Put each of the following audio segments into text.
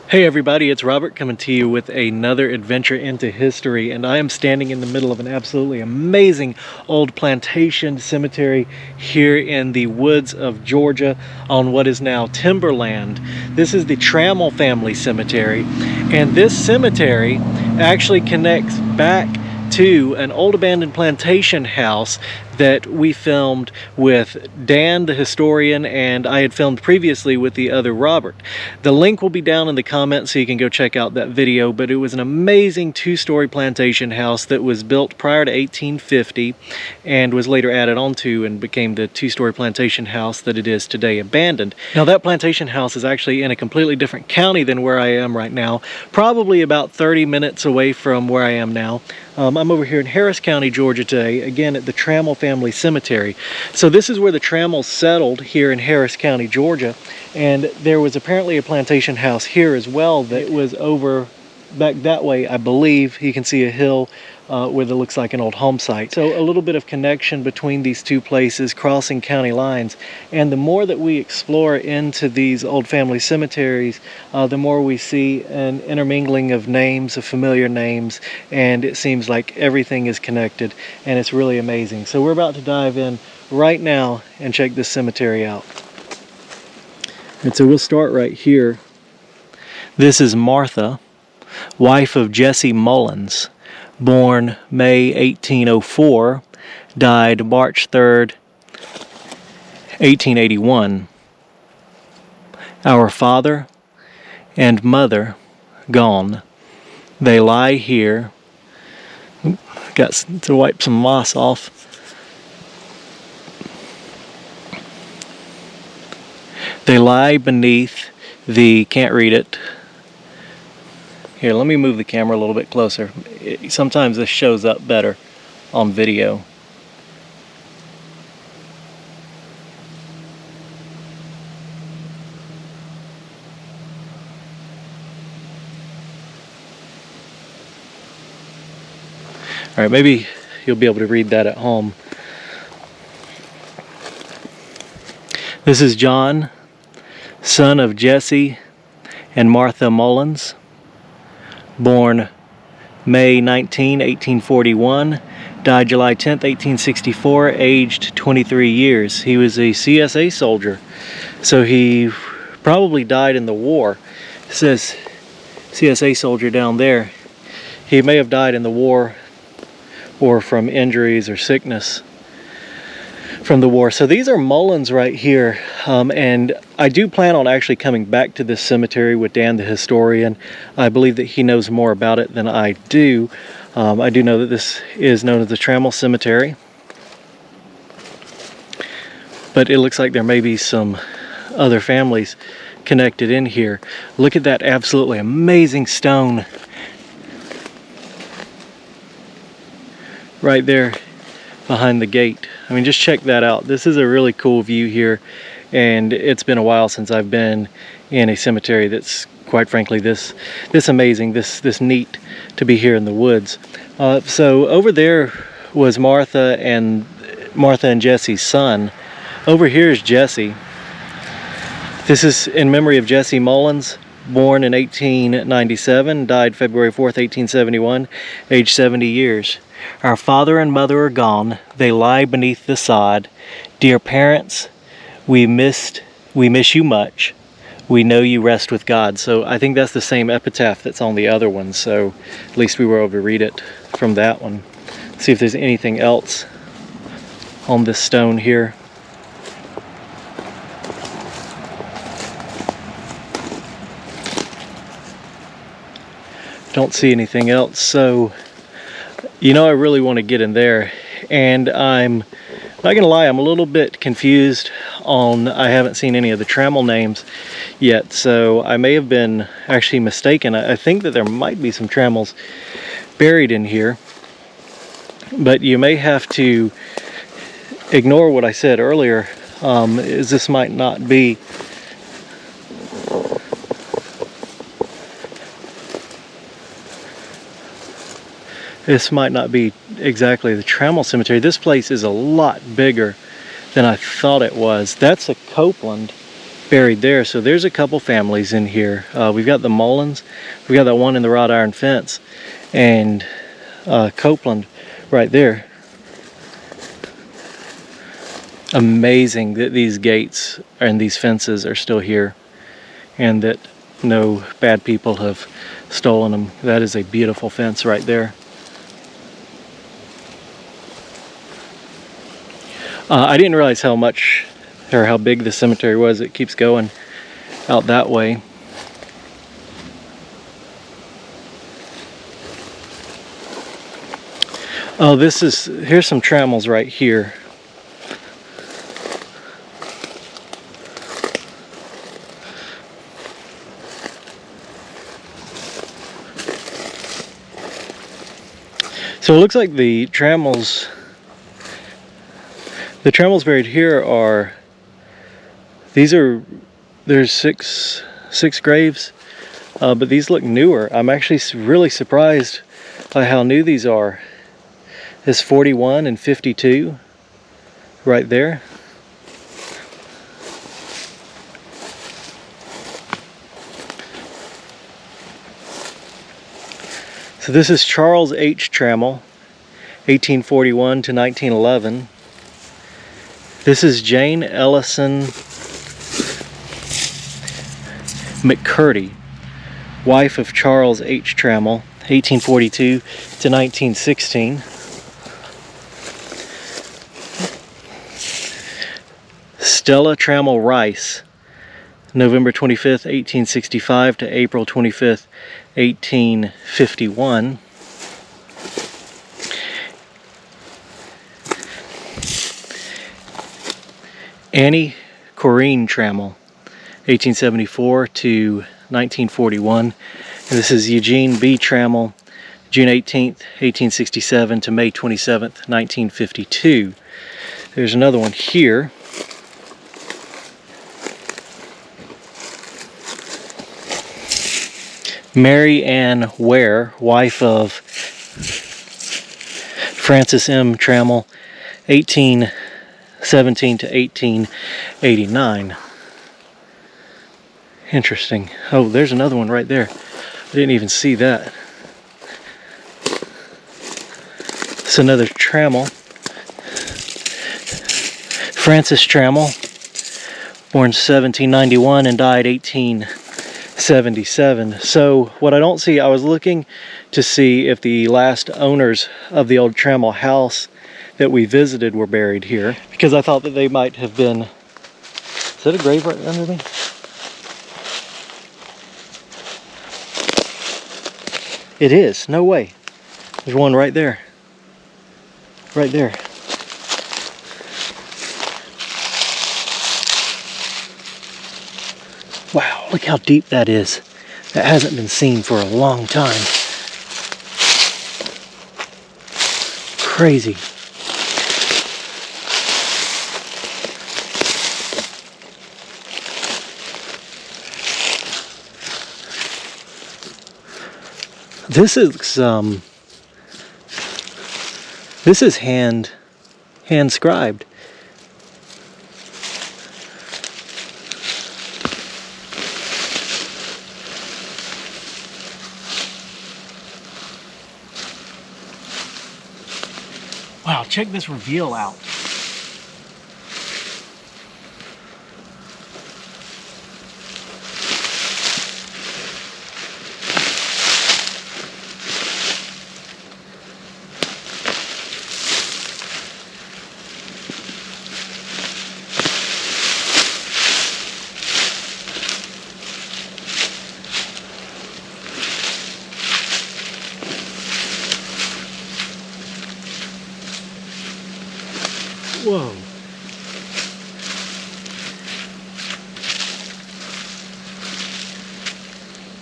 Hey everybody, it's Robert coming to you with another adventure into history, and I am standing in the middle of an absolutely amazing old plantation cemetery here in the woods of Georgia on what is now timberland. This is the Trammel family cemetery, and this cemetery actually connects back to an old abandoned plantation house that we filmed with Dan the historian, and I had filmed previously with the other Robert. The link will be down in the comments so you can go check out that video, but it was an amazing two-story plantation house that was built prior to 1850 and was later added onto and became the two-story plantation house that it is today, abandoned. Now that plantation house is actually in a completely different county than where I am right now, probably about 30 minutes away from where I am now. I'm over here in Harris County, Georgia today, again at the Trammel Family Cemetery. So this is where the Trammels settled here in Harris County, Georgia, and there was apparently a plantation house here as well that was over back that way, I believe. You can see a hill where it looks like an old home site. So a little bit of connection between these two places, crossing county lines. And the more that we explore into these old family cemeteries, the more we see an intermingling of names, of familiar names, and it seems like everything is connected, and it's really amazing. So we're about to dive in right now and check this cemetery out. And so we'll start right here. This is Martha, wife of Jesse Mullins, born May 1804, died March 3rd, 1881. Our father and mother gone. They lie here. Got to wipe some moss off. They lie beneath the, can't read it. Here, let me move the camera a little bit closer. Sometimes this shows up better on video. All right, maybe you'll be able to read that at home. This is John, son of Jesse and Martha Mullins, born May 19, 1841, died July 10th, 1864, aged 23 years. He was a CSA soldier, so he probably died in the war. It says CSA soldier down there. He may have died in the war or from injuries or sickness from the war. So these are Mullins right here, and I do plan on actually coming back to this cemetery with Dan the historian. I believe that he knows more about it than I do. I do know that this is known as the Trammel Cemetery, but it looks like there may be some other families connected in here. Look at that absolutely amazing stone right there behind the gate. I mean, just check that out. This is a really cool view here, and it's been a while since I've been in a cemetery that's, quite frankly, this amazing, this neat to be here in the woods. So over there was Martha and Jesse's son. Over here is Jesse. This is in memory of Jesse Mullins, born in 1897, died February 4th, 1871, age 70 years. Our father and mother are gone. They lie beneath the sod. Dear parents, we miss you much. We know you rest with God. So I think that's the same epitaph that's on the other one. So at least we were able to read it from that one. See if there's anything else on this stone here. Don't see anything else. So, you know, I really want to get in there, and I'm not gonna lie, I'm a little bit confused on, I haven't seen any of the Trammel names yet, so I may have been actually mistaken. I think that there might be some Trammels buried in here, but you may have to ignore what I said earlier, is this might not be exactly the Trammel Cemetery. This place is a lot bigger than I thought it was. That's a Copeland buried there. So there's a couple families in here. We've got the Mullins, we've got that one in the wrought iron fence, and Copeland right there. Amazing that these gates and these fences are still here and that no bad people have stolen them. That is a beautiful fence right there. I didn't realize how much or how big the cemetery was. It keeps going out that way. Oh, here's some trammels right here. So it looks like the trammels buried here are, there's six graves, but these look newer. I'm actually really surprised by how new these are. There's 41 and 52 right there. So this is Charles H. Trammell, 1841 to 1911. This is Jane Ellison McCurdy, wife of Charles H. Trammell, 1842 to 1916. Stella Trammell Rice, November 25th, 1865 to April 25th, 1851. Annie Corrine Trammell, 1874 to 1941. And this is Eugene B. Trammell, June 18th, 1867 to May 27th, 1952. There's another one here. Mary Ann Ware, wife of Francis M. Trammell, 1817 to 1889. Interesting. Oh, there's another one right there. I didn't even see that. It's another Trammell. Francis Trammell, born 1791 and died 1877. So what I don't see, I was looking to see if the last owners of the old Trammell house that we visited were buried here, because I thought that they might have been. Is that a grave right under me? It is. No way. There's one right there. Right there. Wow, look how deep that is. That hasn't been seen for a long time. Crazy. This is hand scribed. Wow, check this reveal out. Whoa.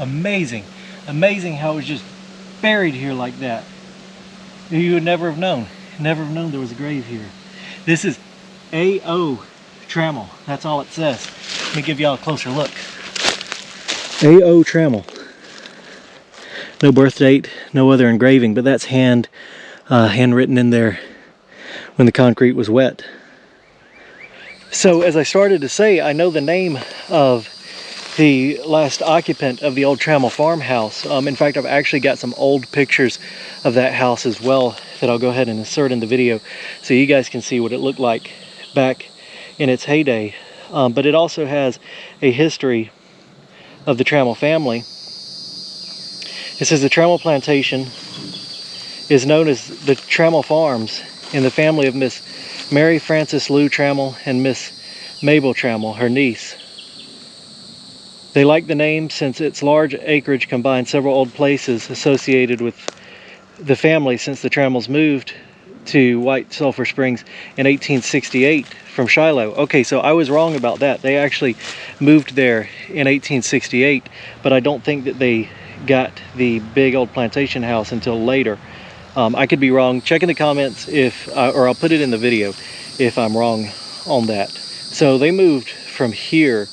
Amazing. Amazing how it was just buried here like that. You would never have known. Never have known there was a grave here. This is A.O. Trammell. That's all it says. Let me give y'all a closer look. A.O. Trammell. No birth date, no other engraving, but that's handwritten in there when the concrete was wet. So as I started to say, I know the name of the last occupant of the old Trammel farmhouse. In fact, I've actually got some old pictures of that house as well that I'll go ahead and insert in the video so you guys can see what it looked like back in its heyday. But it also has a history of the Trammel family. It says the Trammel Plantation is known as the Trammel Farms in the family of Miss Mary Frances Lou Trammel and Miss Mabel Trammel, her niece. They like the name since its large acreage combines several old places associated with the family since the Trammels moved to White Sulphur Springs in 1868 from Shiloh. Okay, so I was wrong about that. They actually moved there in 1868, but I don't think that they got the big old plantation house until later. I could be wrong. Check in the comments if, or I'll put it in the video if I'm wrong on that. So they moved from here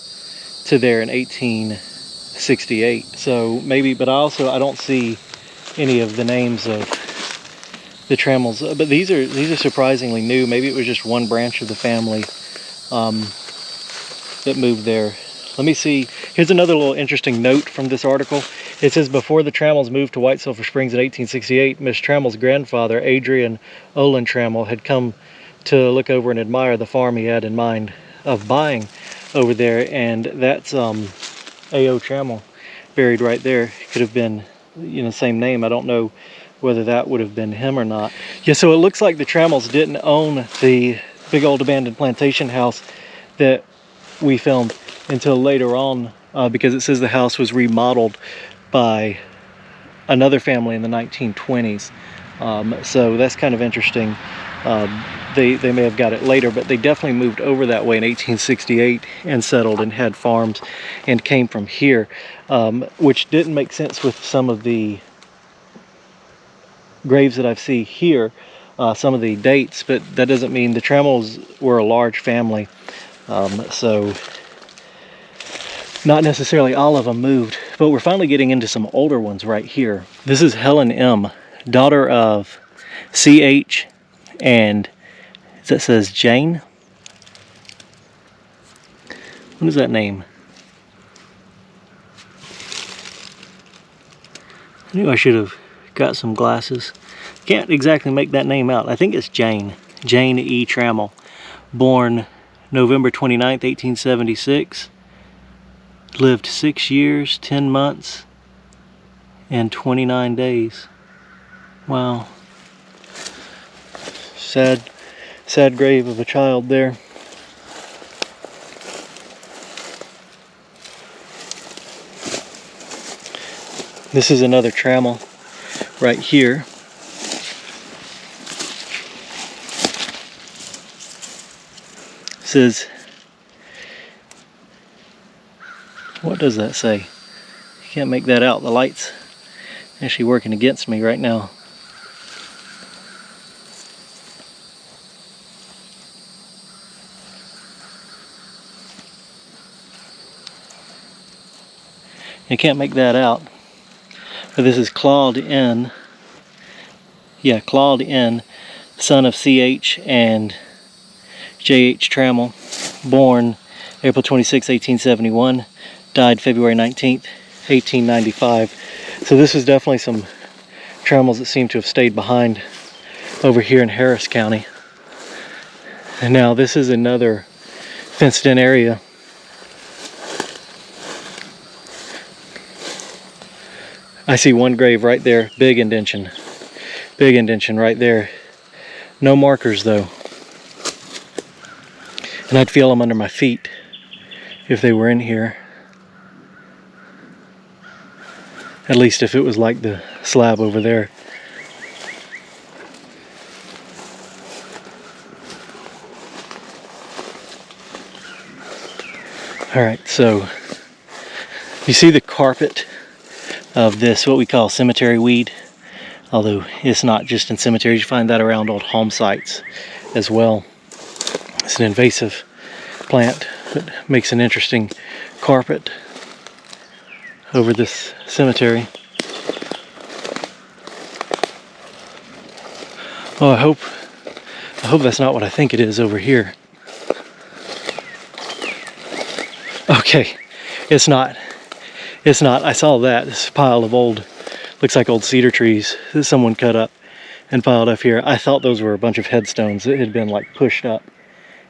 to there in 1868. So maybe, but I don't see any of the names of the Trammels. But these are surprisingly new. Maybe it was just one branch of the family that moved there. Let me see. Here's another little interesting note from this article. It says, before the Trammels moved to White Sulphur Springs in 1868, Miss Trammel's grandfather, Adrian Olin Trammel, had come to look over and admire the farm he had in mind of buying over there. And that's A.O. Trammel buried right there. Could have been, you know, same name. I don't know whether that would have been him or not. Yeah, so it looks like the Trammels didn't own the big old abandoned plantation house that we filmed until later on, because it says the house was remodeled by another family in the 1920s. So that's kind of interesting. They may have got it later, but they definitely moved over that way in 1868 and settled and had farms and came from here, which didn't make sense with some of the graves that I see here, some of the dates, but that doesn't mean the Trammels were a large family. So not necessarily all of them moved, but we're finally getting into some older ones right here. This is Helen M., daughter of C.H. and that says Jane. What is that name? I knew I should have got some glasses. Can't exactly make that name out. I think it's Jane. Jane E. Trammel. Born November 29th, 1876. Lived 6 years, 10 months, and 29 days. Wow. Sad grave of a child there. This is another Trammel right here. It says, what does that say? You can't make that out. The light's actually working against me right now. You can't make that out. But this is Claude N. Yeah, Claude N., son of C.H. and J.H. Trammel, born April 26, 1871, died February 19th, 1895. So this is definitely some Trammels that seem to have stayed behind over here in Harris County. And now this is another fenced in area. I see one grave right there, big indention right there. No markers though. And I'd feel them under my feet if they were in here. At least if it was like the slab over there. Alright, so you see the carpet of this, what we call cemetery weed, although it's not just in cemeteries. You find that around old home sites as well. It's an invasive plant that makes an interesting carpet over this cemetery. Oh, I hope that's not what I think it is over here. Okay, it's not. It's not. I saw that. This pile of old, looks like old cedar trees that someone cut up and piled up here. I thought those were a bunch of headstones that had been like pushed up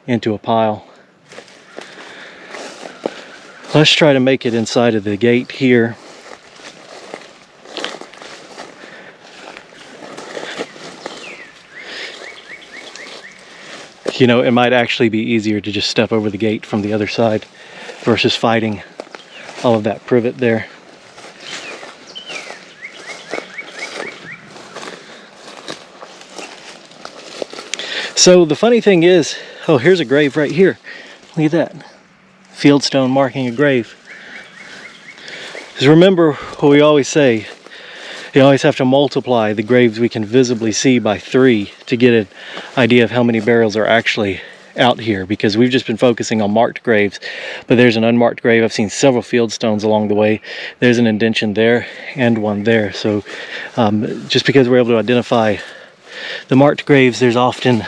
into a pile. Let's try to make it inside of the gate here. You know, it might actually be easier to just step over the gate from the other side versus fighting all of that privet there. So the funny thing is, oh, here's a grave right here. Look at that. Fieldstone marking a grave. Just remember what we always say. You always have to multiply the graves we can visibly see by 3 to get an idea of how many burials are actually out here, because we've just been focusing on marked graves, but there's an unmarked grave. I've seen several fieldstones along the way. There's an indention there and one there. So just because we're able to identify the marked graves, there's often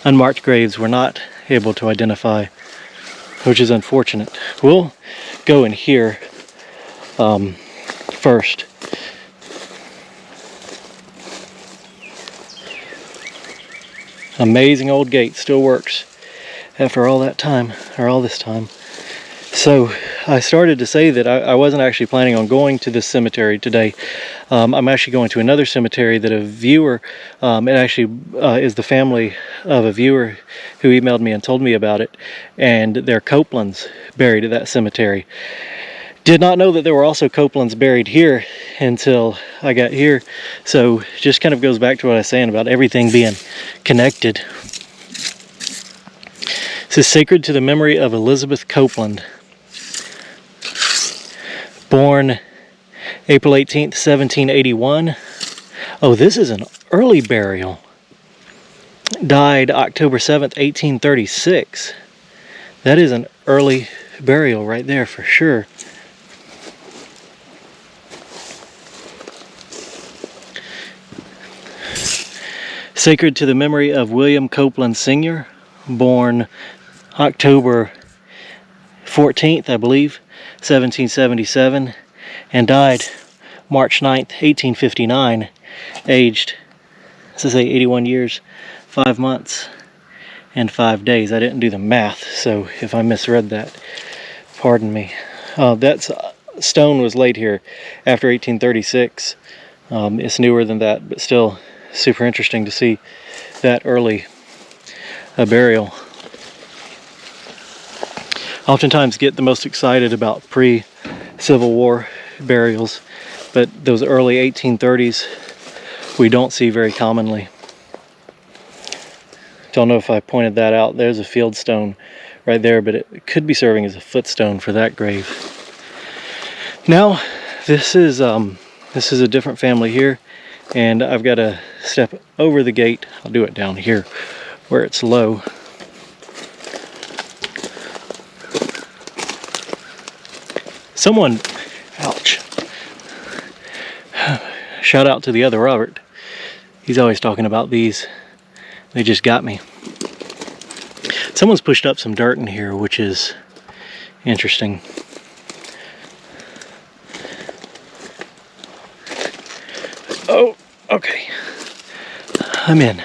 unmarked graves we're not able to identify, which is unfortunate. We'll go in here first. Amazing old gate, still works after all that time, or all this time. So I started to say that I wasn't actually planning on going to this cemetery today. I'm actually going to another cemetery that a viewer, it actually is the family of a viewer who emailed me and told me about it, and there are Copelands buried at that cemetery. Did not know that there were also Copelands buried here until I got here. So just kind of goes back to what I was saying about everything being connected. This is sacred to the memory of Elizabeth Copeland. Born April 18th, 1781. Oh, this is an early burial. Died October 7th, 1836. That is an early burial right there for sure. Sacred to the memory of William Copeland Sr., born October 14th, I believe, 1777, and died March 9th, 1859, aged, let's say 81 years, 5 months, and 5 days. I didn't do the math, so if I misread that, pardon me. That stone was laid here after 1836. It's newer than that, but still super interesting to see that early burial. Oftentimes get the most excited about pre-Civil War burials, but those early 1830s we don't see very commonly. Don't know if I pointed that out. There's a fieldstone right there, but it could be serving as a footstone for that grave. Now this is a different family here, and I've got to step over the gate. I'll do it down here where it's low. Someone, ouch. Shout out to the other Robert. He's always talking about these. They just got me. Someone's pushed up some dirt in here, which is interesting. Oh, okay. I'm in.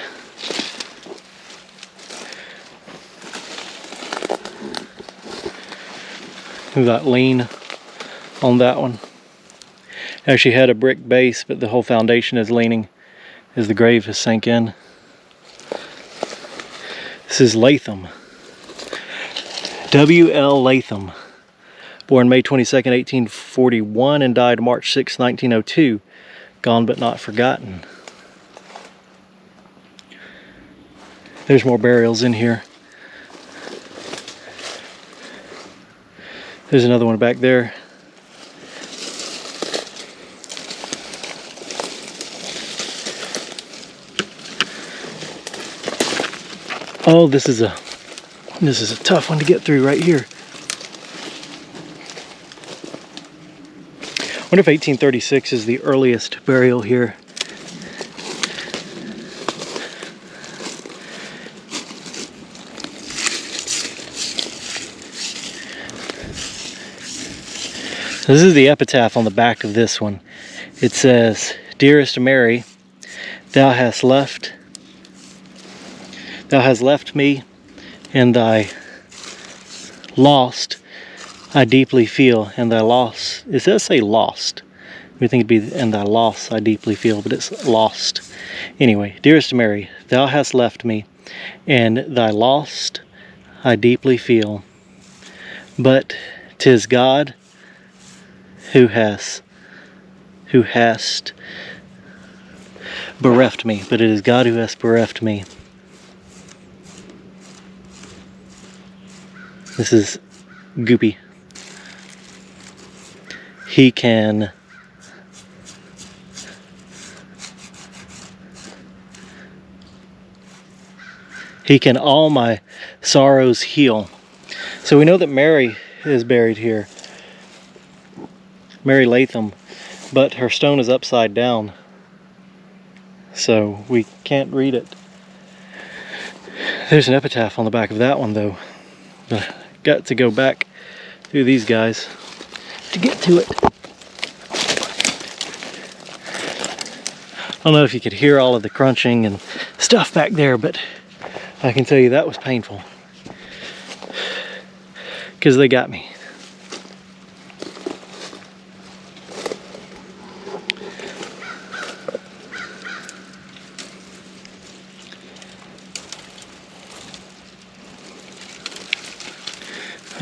We've got lean on that one. Actually had a brick base, but the whole foundation is leaning as the grave has sank in. This is Latham. W.L. Latham. Born May 22nd, 1841 and died March 6, 1902. Gone but not forgotten. There's more burials in here. There's another one back there. Oh, this is a tough one to get through right here. I wonder if 1836 is the earliest burial here. This is the epitaph on the back of this one. It says, "Dearest Mary, thou hast left me, and thy lost I deeply feel, and thy loss," it does say lost. We think it'd be, "and thy loss I deeply feel," but it's lost. Anyway, "Dearest Mary, thou hast left me, and thy lost I deeply feel. But 'tis God who hast bereft me. But it is God who has bereft me." This is Goopy. He can all my sorrows heal. So we know that Mary is buried here, Mary Latham, but her stone is upside down, so we can't read it. There's an epitaph on the back of that one though. But got to go back through these guys to get to it. I don't know if you could hear all of the crunching and stuff back there, but I can tell you that was painful, because they got me.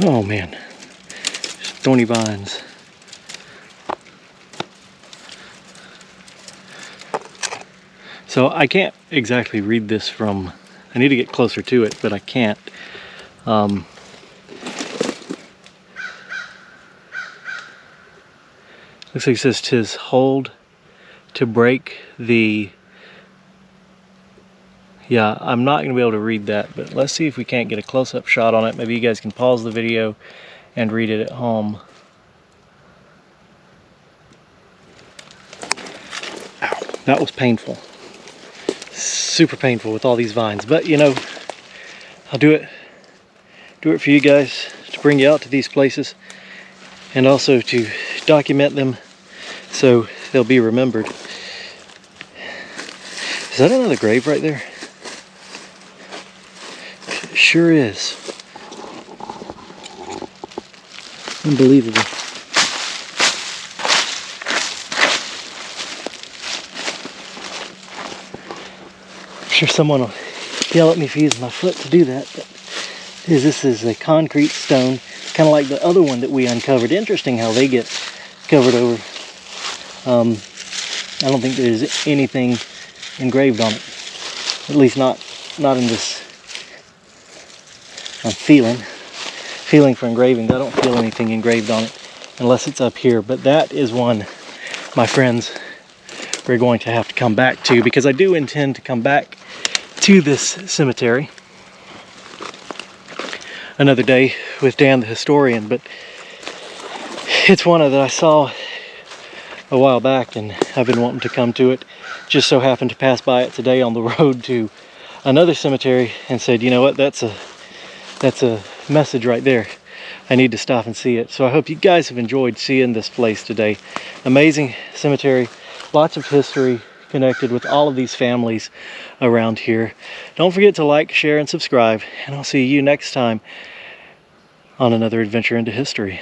Oh man, thorny vines. So I can't exactly read this from, I need to get closer to it, but I can't. Looks like it says, "'Tis hold to break the," yeah, I'm not going to be able to read that, but let's see if we can't get a close-up shot on it. Maybe you guys can pause the video and read it at home. Ow, that was painful. Super painful with all these vines, but you know, I'll do it for you guys, to bring you out to these places and also to document them so they'll be remembered. Is that another grave right there? It sure is. Unbelievable. I'm sure someone will yell at me for using my foot to do that, but this is a concrete stone, kind of like the other one that we uncovered. Interesting how they get covered over. I don't think there's anything engraved on it, at least not in this. I'm feeling for engraving. I don't feel anything engraved on it unless it's up here, but that is one, my friends, we're going to have to come back to, because I do intend to come back to this cemetery another day with Dan the historian, but it's one that I saw a while back and I've been wanting to come to it. Just so happened to pass by it today on the road to another cemetery and said, you know what, that's a message right there. I need to stop and see it. So I hope you guys have enjoyed seeing this place today. Amazing cemetery, lots of history connected with all of these families around here. Don't forget to like, share, and subscribe, and I'll see you next time on another adventure into history.